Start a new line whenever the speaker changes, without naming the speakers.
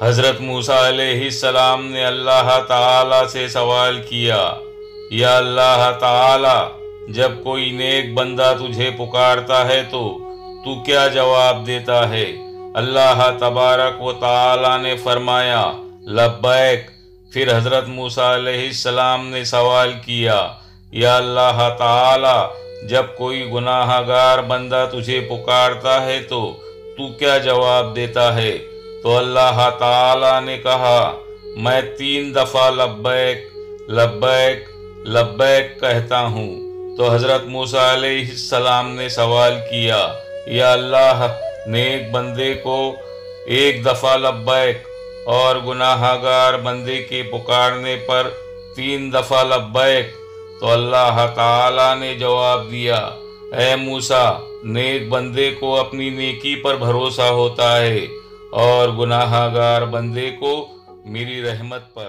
حضرت موسیٰ علیہ السلام نے اللہ تعالی سے سوال کیا، یا اللہ تعالی، جب کوئی نیک بندہ تجھے پکارتا ہے تو کیا جواب دیتا ہے؟ اللہ تبارک و تعالی نے فرمایا لبیک۔ پھر حضرت موسیٰ علیہ السلام نے سوال کیا، یا اللہ تعالی، جب کوئی گناہ گار بندہ تجھے پکارتا ہے تو کیا جواب دیتا ہے؟ تو اللہ تعالی نے کہا، میں 3 دفعہ لبیک لبیک لبیک کہتا ہوں۔ تو حضرت موسیٰ علیہ السلام نے سوال کیا، یا اللہ، نیک بندے کو 1 دفعہ لبیک اور گناہ گار بندے کے پکارنے پر 3 دفعہ لبیک؟ تو اللہ تعالی نے جواب دیا، اے موسیٰ، نیک بندے کو اپنی نیکی پر بھروسہ ہوتا ہے اور گناہ گار بندے کو میری رحمت پر۔